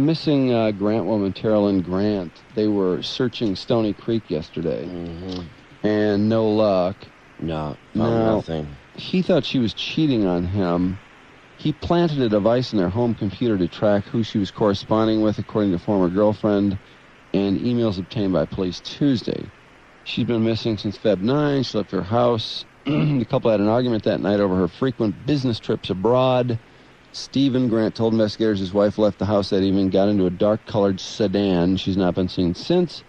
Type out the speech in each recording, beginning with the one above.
Missing Grant woman, Terrell Grant. They were searching Stony Creek yesterday, and no luck. No, found nothing. He thought she was cheating on him. He planted a device in their home computer to track who she was corresponding with, according to former girlfriend, and emails obtained by police Tuesday. She's been missing since Feb 9. She left her house. The couple had an argument that night over her frequent business trips abroad. Stephen Grant told investigators his wife left the house that evening, got into a dark-colored sedan. She's not been seen since.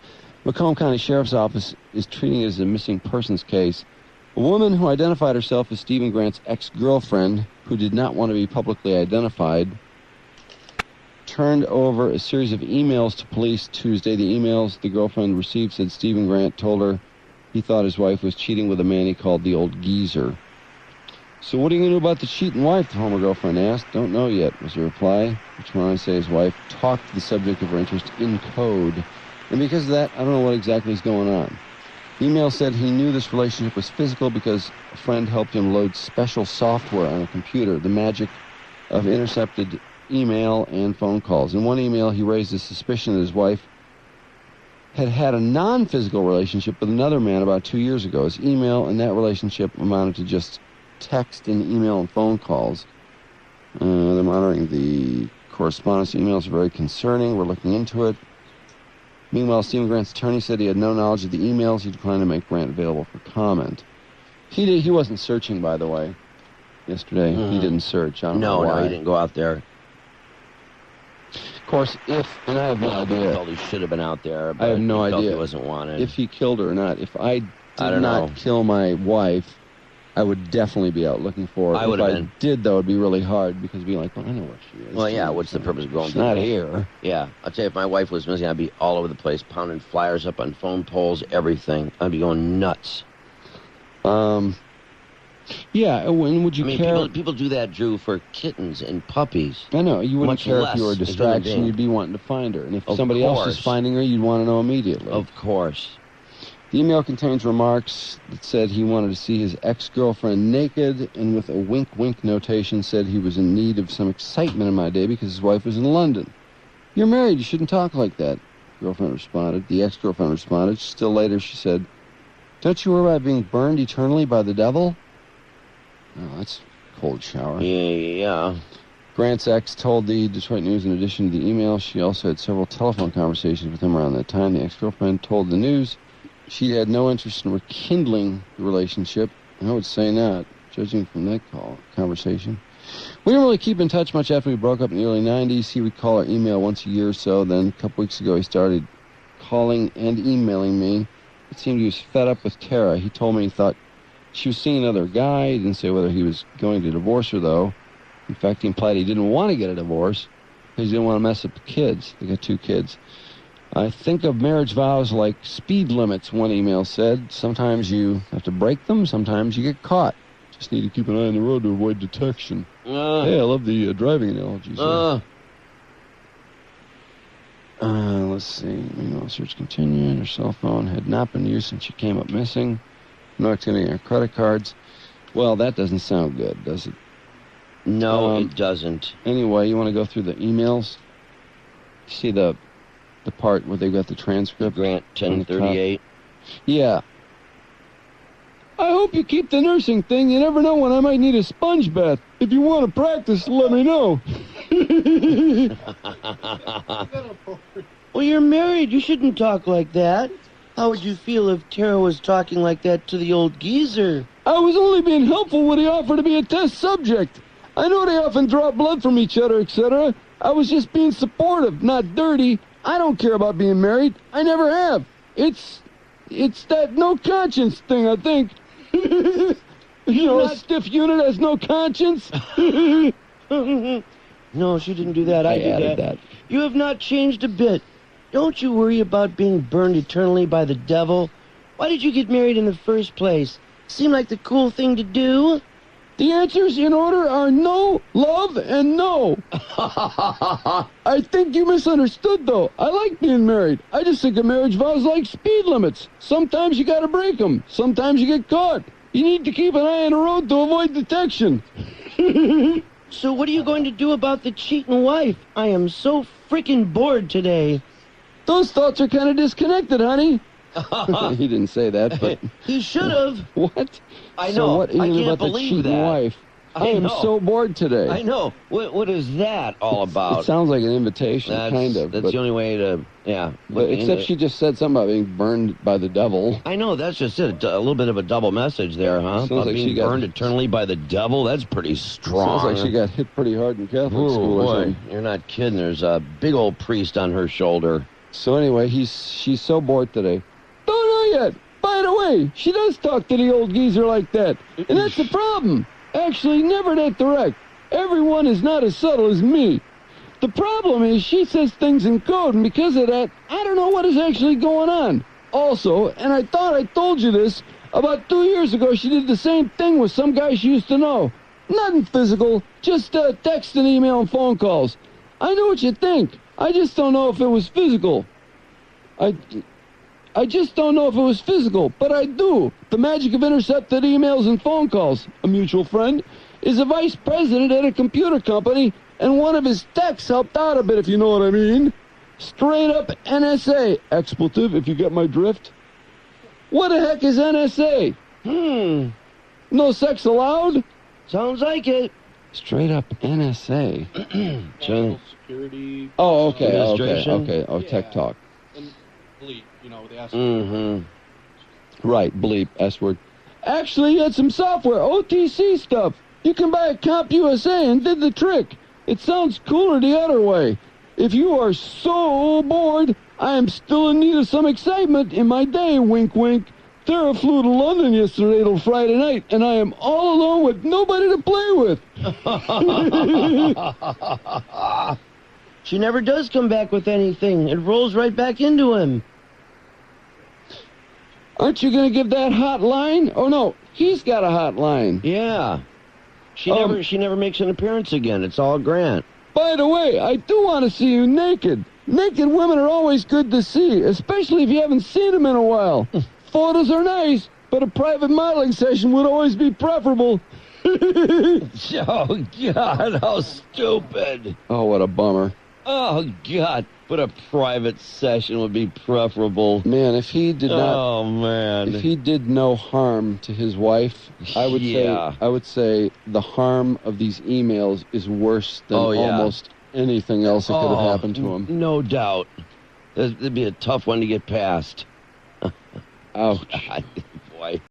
Macomb County Sheriff's Office is treating it as a missing persons case. A woman who identified herself as Stephen Grant's ex-girlfriend, who did not want to be publicly identified, turned over a series of emails to police Tuesday. The emails the girlfriend received said Stephen Grant told her he thought his wife was cheating with a man he called the old geezer. So what are you going to do about the cheating wife, the former girlfriend asked. Don't know yet, was the reply, which went on to say his wife talked to the subject of her interest in code. And because of that, I don't know what exactly is going on. The email said he knew this relationship was physical because a friend helped him load special software on a computer, the magic of intercepted email and phone calls. In one email, he raised the suspicion that his wife had had a non-physical relationship with another man about 2 years ago. His email and that relationship amounted to just text and email and phone calls. They're monitoring the correspondence. Emails are very concerning. We're looking into it. Meanwhile, Stephen Grant's attorney said he had no knowledge of the emails. He declined to make Grant available for comment. He wasn't searching, by the way, yesterday. He didn't search. I don't know why. No, he didn't go out there. Of course, and I have no idea. He felt he should have been out there, but I have no he felt idea he wasn't wanted. if he killed her or not. If I did don't not know. kill my wife, I would definitely be out looking for her. I would have If been. I did, though, it'd be really hard because it'd be like, well, I know where she is. Well, yeah, what's the purpose of going She's to not here. Yeah, I'll tell you, if my wife was missing, I'd be all over the place, pounding flyers up on phone poles, everything. I'd be going nuts. Yeah, when would you care? People do that, Drew, for kittens and puppies. I know, you wouldn't Much care if less you were a a human distraction. being. You'd be wanting to find her. And if Of somebody else is course. finding her, you'd want to know immediately. Of course. The email contains remarks that said he wanted to see his ex-girlfriend naked, and with a wink-wink notation said he was in need of some excitement in my day because his wife was in London. You're married, you shouldn't talk like that, girlfriend responded. The ex-girlfriend responded. Still later, she said, don't you worry about being burned eternally by the devil? Oh, that's a cold shower. Yeah. Grant's ex told the Detroit News in addition to the email, she also had several telephone conversations with him around that time. The ex-girlfriend told the News she had no interest in rekindling the relationship. I would say not, judging from that conversation. We didn't really keep in touch much after we broke up in the early 90s. He would call or email once a year or so. Then a couple weeks ago, he started calling and emailing me. It seemed he was fed up with Tara. He told me he thought she was seeing another guy. He didn't say whether he was going to divorce her, though. In fact, he implied he didn't want to get a divorce because he didn't want to mess up the kids. They got 2 kids. I think of marriage vows like speed limits, one email said. Sometimes you have to break them, sometimes you get caught. Just need to keep an eye on the road to avoid detection. Hey, I love the driving analogies. Let's see. Email search continuing. Her cell phone had not been used since she came up missing. No activity on her credit cards. Well, that doesn't sound good, does it? No, it doesn't. Anyway, you want to go through the emails? See the part where they've got the transcript? Grant 1038. Yeah. I hope you keep the nursing thing. You never know when I might need a sponge bath. If you want to practice, let me know. Well, you're married. You shouldn't talk like that. How would you feel if Tara was talking like that to the old geezer? I was only being helpful when he offered to be a test subject. I know they often draw blood from each other, etc. I was just being supportive, not dirty. I don't care about being married. I never have. It's that no conscience thing, I think. A stiff unit has no conscience. No, she didn't do that. I did added that. You have not changed a bit. Don't you worry about being burned eternally by the devil. Why did you get married in the first place? Seemed like the cool thing to do. The answers in order are no, love, and no. I think you misunderstood, though. I like being married. I just think of marriage vows like speed limits. Sometimes you gotta break them. Sometimes you get caught. You need to keep an eye on the road to avoid detection. So what are you going to do about the cheating wife? I am so freaking bored today. Those thoughts are kind of disconnected, honey. He didn't say that, but... He should have. What? I know. So what is I it can't about the believe cheating that. wife? I am know. so bored today. I know. What is that all about? It sounds like an invitation, kind of. That's the only way to, yeah. But except she just said something about being burned by the devil. I know, that's just it. A little bit of a double message there, huh? Sounds About like being she got burned eternally by the devil? That's pretty strong. Sounds like she got hit pretty hard in Catholic Ooh, school or boy, something. you're not kidding. There's a big old priest on her shoulder. So anyway, she's so bored today. Don't know yet. By the way, she does talk to the old geezer like that. And that's the problem. Actually, never that direct. Everyone is not as subtle as me. The problem is she says things in code, and because of that, I don't know what is actually going on. Also, and I thought I told you this, about 2 years ago she did the same thing with some guy she used to know. Nothing physical, just text and email and phone calls. I know what you think. I just don't know if it was physical. I just don't know if it was physical, but I do. The magic of intercepted emails and phone calls. A mutual friend is a vice president at a computer company, and one of his techs helped out a bit, if you know what I mean. Straight up NSA. Expletive, if you get my drift. What the heck is NSA? No sex allowed? Sounds like it. Straight up NSA. National Security. Oh, okay, Administration? okay. Oh, tech talk. And bleep, the S. Right, bleep, S-word. Actually, he had some software, OTC stuff. You can buy a CompUSA and did the trick. It sounds cooler the other way. If you are so bored, I am still in need of some excitement in my day, wink wink. Tara flew to London yesterday till Friday night, and I am all alone with nobody to play with. She never does come back with anything. It rolls right back into him. Aren't you going to give that hotline? Oh, no, he's got a hotline. Yeah. She never makes an appearance again. It's all Grant. By the way, I do want to see you naked. Naked women are always good to see, especially if you haven't seen them in a while. Photos are nice, but a private modeling session would always be preferable. Oh, God, how stupid. Oh, what a bummer. Oh, God, but a private session would be preferable. Man, if he did not... Oh, man. If he did no harm to his wife, I would say the harm of these emails is worse than almost anything else that could have happened to him. No doubt. That'd be a tough one to get past. Ouch. God.